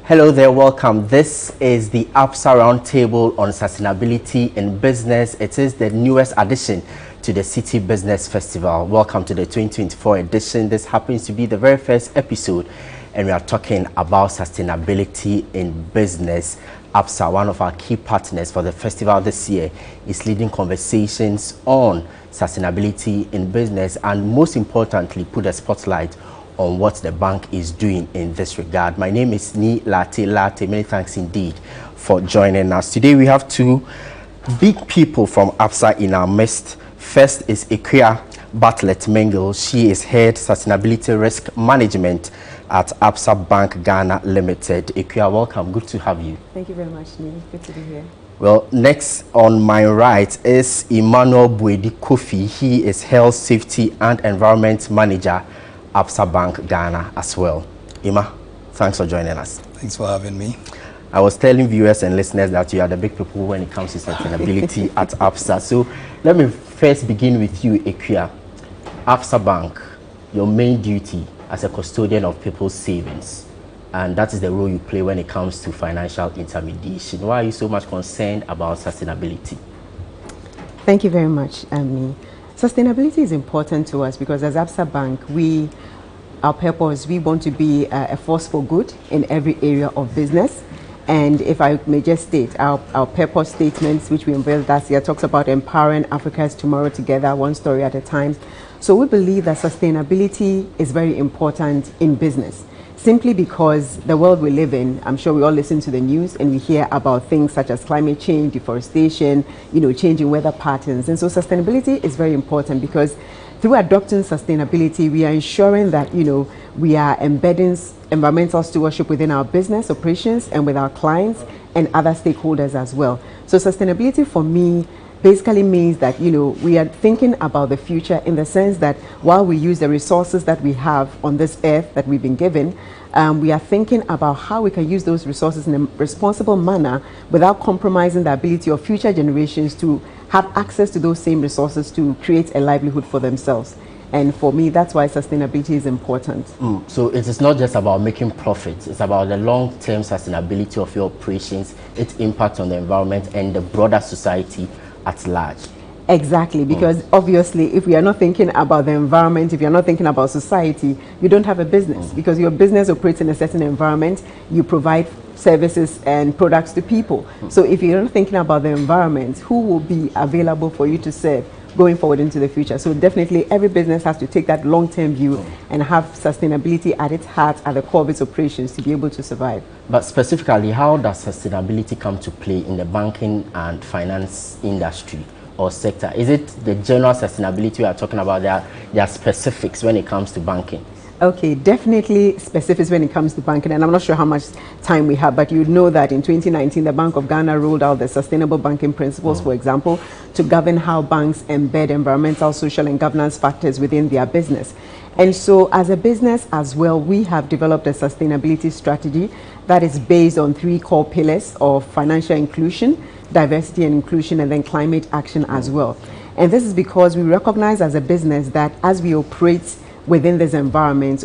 Hello there, welcome. This is the ABSA Roundtable on Sustainability in Business. It is the newest addition to the Citi Business Festival. Welcome to the 2024 edition. This happens to be the very first episode, and we are talking about sustainability in business. ABSA, one of our key partners for the festival this year, is leading conversations on sustainability in business and, most importantly, put a spotlight on what the bank is doing in this regard. My name is Ni Latte. Many thanks indeed for joining us. Today we have two big people from ABSA in our midst. First is Ikea Bartlett-Mengle. She is Head Sustainability Risk Management at ABSA Bank Ghana Limited. Ikea, welcome. Good to have you. Thank you very much, Ni. Good to be here. Well, next on my right is Emmanuel Buedi Kofi. He is Health, Safety and Environment Manager, ABSA Bank Ghana as well. Ima, thanks for joining us. Thanks for having me. I was telling viewers and listeners that you are the big people when it comes to sustainability at ABSA. So let me first begin with you, Ikea. ABSA Bank, your main duty as a custodian of people's savings, and that is the role you play when it comes to financial intermediation. Why are you so much concerned about sustainability? Thank you very much, Ami. Sustainability is important to us because as ABSA Bank, our purpose, we want to be a force for good in every area of business. And if I may just state, our purpose statements, which we unveiled last year, talks about empowering Africa's tomorrow together, one story at a time. So we believe that sustainability is very important in business, simply because the world we live in, I'm sure we all listen to the news and we hear about things such as climate change, deforestation, changing weather patterns. And so sustainability is very important because through adopting sustainability, we are ensuring that, we are embedding environmental stewardship within our business operations and with our clients and other stakeholders as well. So sustainability for me basically means that, we are thinking about the future in the sense that while we use the resources that we have on this earth that we've been given, we are thinking about how we can use those resources in a responsible manner without compromising the ability of future generations to have access to those same resources to create a livelihood for themselves. And for me, that's why sustainability is important. So it is not just about making profits, it's about the long-term sustainability of your operations, its impact on the environment and the broader society at large. Exactly, because obviously if we are not thinking about the environment, if you're not thinking about society, you don't have a business because your business operates in a certain environment, you provide services and products to people. So if you're not thinking about the environment, who will be available for you to serve going forward into the future? So definitely every business has to take that long-term view and have sustainability at its heart, at the core of its operations to be able to survive. But specifically, how does sustainability come to play in the banking and finance industry or sector? Is it the general sustainability we are talking about? There are specifics when it comes to banking. Okay, definitely specifics when it comes to banking, and I'm not sure how much time we have, but you know that in 2019 the Bank of Ghana rolled out the sustainable banking principles, for example, to govern how banks embed environmental, social and governance factors within their business. And so as a business as well, we have developed a sustainability strategy that is based on 3 core pillars of financial inclusion, diversity and inclusion, and then climate action as well. And this is because we recognize as a business that as we operate within this environment,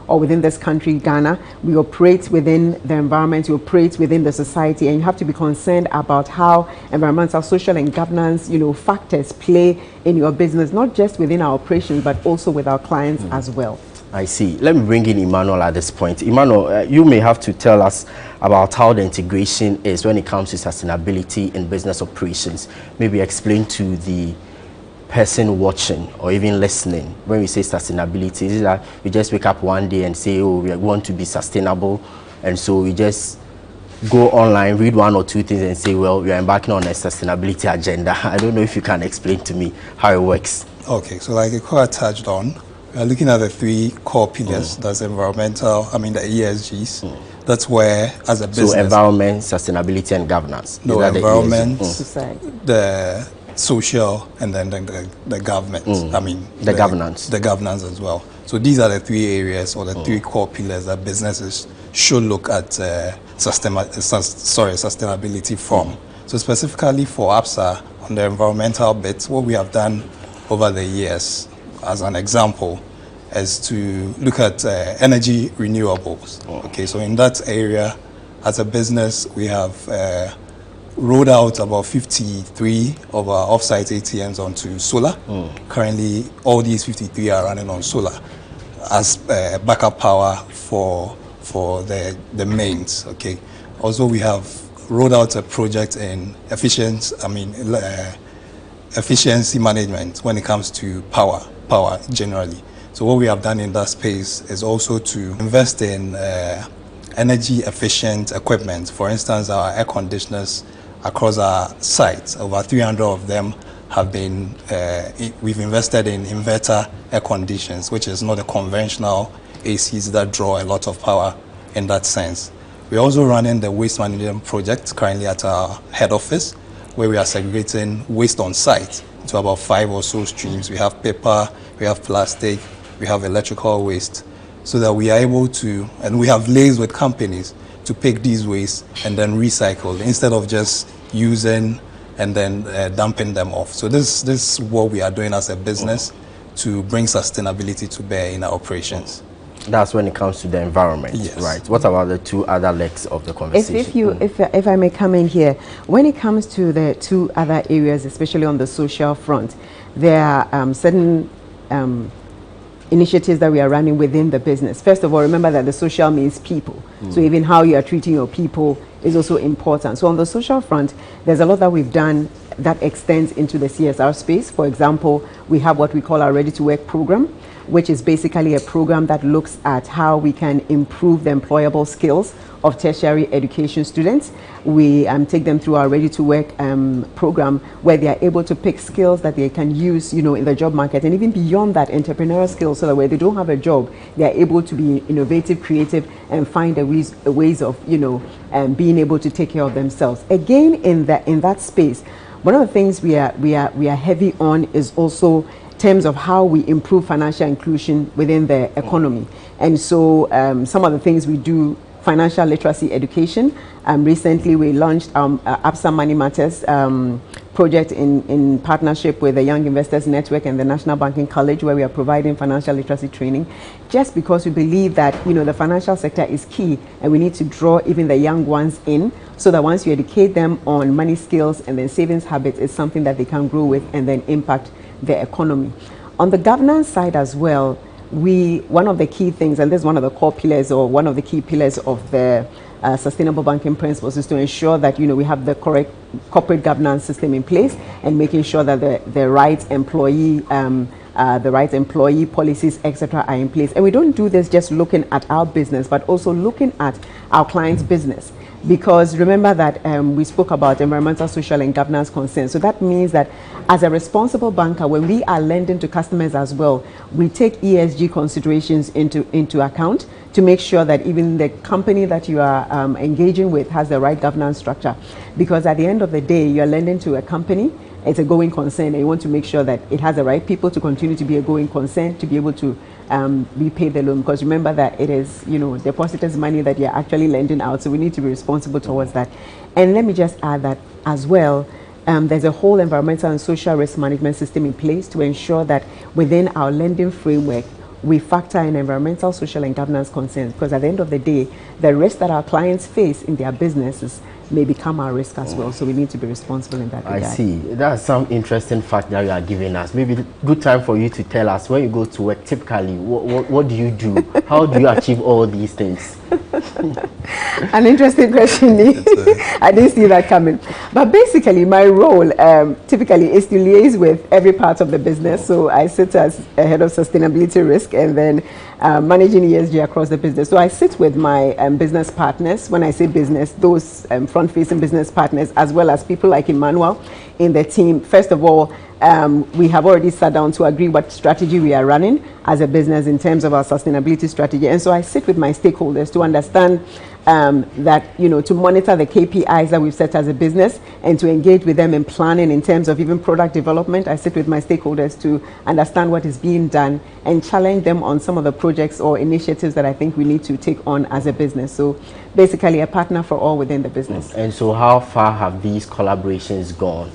or within this country, Ghana, we operate within the environment, we operate within the society, and you have to be concerned about how environmental, social and governance, factors play in your business, not just within our operations, but also with our clients as well. I see. Let me bring in Emmanuel at this point. Emmanuel, you may have to tell us about how the integration is when it comes to sustainability in business operations. Maybe explain to the person watching or even listening when we say sustainability. Is that we just wake up one day and say, oh, we want to be sustainable, and so we just go online, read 1 or 2 things and say, well, we are embarking on a sustainability agenda. I don't know if you can explain to me how it works. Okay, so like Ikora touched on, we are looking at the 3 core pillars. That's environmental, the ESGs. That's where, as a business... So environment, sustainability and governance. No, environment, the social, and then the government. The governance. The governance as well. So these are the 3 areas or the 3 core pillars that businesses should look at sustainability from. So specifically for ABSA, on the environmental bit, what we have done over the years, as an example, is to look at energy renewables. Okay, so in that area, as a business, we have rolled out about 53 of our off-site ATMs onto solar. Currently, all these 53 are running on solar as backup power for the mains. Okay. Also, we have rolled out a project in efficiency management when it comes to power generally. So what we have done in that space is also to invest in energy efficient equipment. For instance, our air conditioners across our sites, over 300 of them have been, we've invested in inverter air conditions, which is not the conventional ACs that draw a lot of power in that sense. We're also running the waste management project currently at our head office, where we are segregating waste on site to about 5 or so streams. We have paper, we have plastic, we have electrical waste, so that we are able to, and we have liaised with companies to pick these waste and then recycle instead of just using and then dumping them off. So this is what we are doing as a business to bring sustainability to bear in our operations. That's when it comes to the environment, yes. Right? What about the two other legs of the conversation? If I may come in here, when it comes to the two other areas, especially on the social front, there are certain initiatives that we are running within the business. First of all, remember that the social means people. So even how you are treating your people is also important. So on the social front, there's a lot that we've done that extends into the CSR space. For example, we have what we call our Ready to Work program, which is basically a program that looks at how we can improve the employable skills of tertiary education students. We take them through our Ready to Work program, where they are able to pick skills that they can use, in the job market, and even beyond that, entrepreneurial skills, so that when they don't have a job, they are able to be innovative, creative, and find ways of, being able to take care of themselves. Again, in that space, one of the things we are heavy on is also terms of how we improve financial inclusion within the economy. And so some of the things we do, financial literacy education. Recently we launched ABSA Money Matters project in partnership with the Young Investors Network and the National Banking College, where we are providing financial literacy training, just because we believe that the financial sector is key, and we need to draw even the young ones in, so that once you educate them on money skills and then savings habits, it's something that they can grow with and then impact the economy. On the governance side as well, one of the key things, and this is one of the core pillars, or one of the key pillars of the sustainable banking principles, is to ensure that we have the correct corporate governance system in place, and making sure that the right employee policies, etc., are in place. And we don't do this just looking at our business, but also looking at our clients' business. Because remember that we spoke about environmental, social, and governance concerns. So that means that as a responsible banker, when we are lending to customers as well, we take ESG considerations into account to make sure that even the company that you are engaging with has the right governance structure. Because at the end of the day, you're lending to a company, it's a going concern, and you want to make sure that it has the right people to continue to be a going concern, to be able to repay the loan. Because remember that it is, depositors' money that you're actually lending out, so we need to be responsible towards that. And let me just add that as well, there's a whole environmental and social risk management system in place to ensure that within our lending framework, we factor in environmental, social, and governance concerns, because at the end of the day, the risk that our clients face in their businesses may become our risk as well. So we need to be responsible in that regard. I see. That's some interesting fact that you are giving us. Maybe good time for you to tell us, when you go to work, typically, what do you do? How do you achieve all these things? An interesting question. I didn't see that coming. But basically, my role typically is to liaise with every part of the business. So I sit as a head of sustainability risk, and then managing ESG across the business. So I sit with my business partners. When I say business, those front-facing business partners, as well as people like Emmanuel in the team. First of all, we have already sat down to agree what strategy we are running as a business in terms of our sustainability strategy. And so I sit with my stakeholders to understand that, to monitor the KPIs that we've set as a business, and to engage with them in planning in terms of even product development. I sit with my stakeholders to understand what is being done and challenge them on some of the projects or initiatives that I think we need to take on as a business. So basically a partner for all within the business. And so how far have these collaborations gone?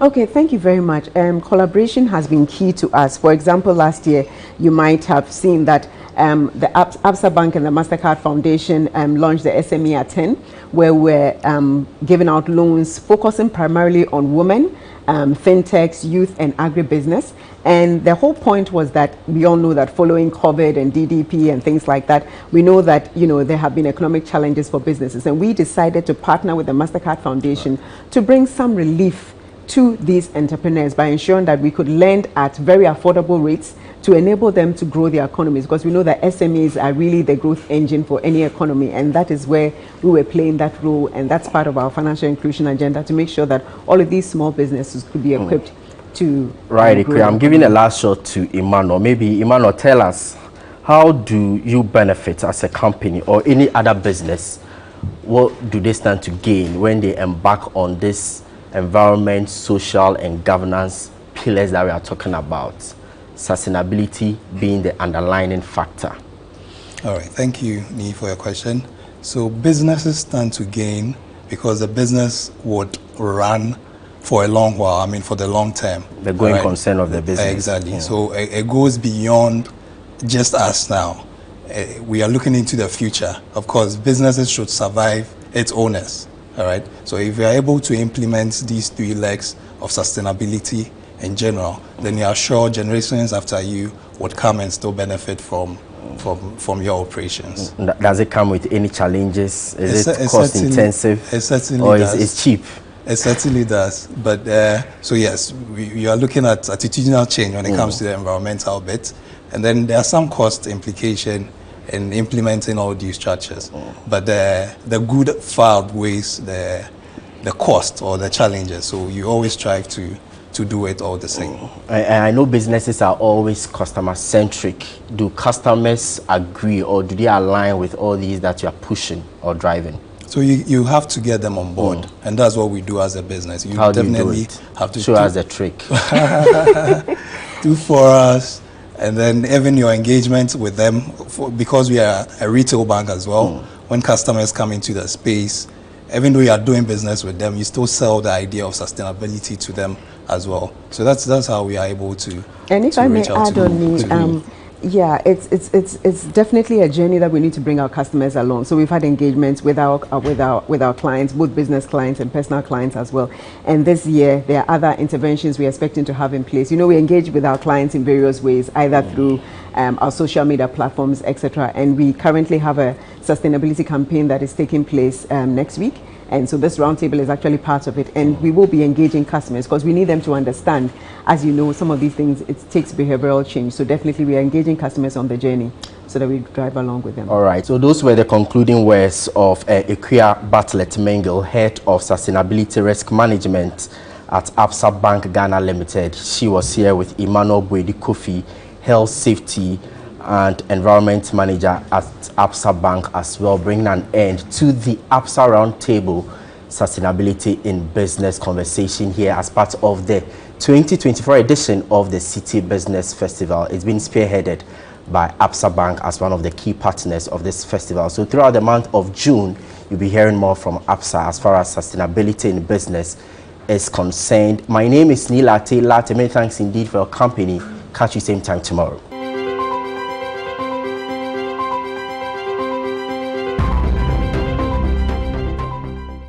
Okay, thank you very much. Collaboration has been key to us. For example, last year, you might have seen that the ABSA Bank and the MasterCard Foundation launched the SME at 10, where we're giving out loans focusing primarily on women, fintechs, youth, and agribusiness. And the whole point was that we all know that following COVID and DDP and things like that, we know that there have been economic challenges for businesses, and we decided to partner with the MasterCard Foundation to bring some relief to these entrepreneurs by ensuring that we could lend at very affordable rates to enable them to grow their economies, because we know that SMEs are really the growth engine for any economy, and that is where we were playing that role, and that's part of our financial inclusion agenda, to make sure that all of these small businesses could be equipped to right. I'm giving a last shot to Emmanuel. Maybe Emmanuel, tell us, how do you benefit as a company or any other business? What do they stand to gain when they embark on this environment, social, and governance pillars that we are talking about, sustainability being the underlying factor? All right, thank you, Nii, for your question. So businesses stand to gain because the business would run for a long while, I mean for the long term. The going concern of the business. Exactly. Yeah. So it goes beyond just us now. We are looking into the future. Of course, businesses should survive its owners. All right. So if we are able to implement these 3 legs of sustainability in general, then you are sure generations after you would come and still benefit from your operations. Does it come with any challenges? Is it cost intensive? It certainly or does. It's cheap? It certainly does. But so yes, we are looking at attitudinal change when it comes to the environmental bit, and then there are some cost implication in implementing all these structures. But the good far outweighs the cost or the challenges. So you always strive to do it all the same. I know businesses are always customer centric. Do customers agree, or do they align with all these that you are pushing or driving? So you have to get them on board, and that's what we do as a business. How definitely do you do it? Have to show us the trick. Do for us. And then even your engagement with them, because we are a retail bank as well, when customers come into the space, even though you are doing business with them, you still sell the idea of sustainability to them as well. So that's how we are able to. And if I may add on, yeah, it's definitely a journey that we need to bring our customers along. So we've had engagements with our clients, both business clients and personal clients as well. And this year there are other interventions we're expecting to have in place. We engage with our clients in various ways, either through our social media platforms, etc. And we currently have a sustainability campaign that is taking place next week. And so this roundtable is actually part of it, and we will be engaging customers because we need them to understand, as you know, some of these things, it takes behavioral change. So definitely we are engaging customers on the journey so that we drive along with them. All right, so those were the concluding words of Equia Bartlett-Mengle, Head of Sustainability Risk Management at ABSA Bank Ghana Limited. She was here with Emmanuel Boedi-Kofi, Health, Safety and Environment Manager at ABSA Bank as well, bringing an end to the ABSA Roundtable Sustainability in Business conversation here as part of the 2024 edition of the Citi Business Festival. It's been spearheaded by ABSA Bank as one of the key partners of this festival. So throughout the month of June, you'll be hearing more from ABSA as far as sustainability in business is concerned. My name is Nii Latte. Many thanks indeed for your company. Catch you same time tomorrow.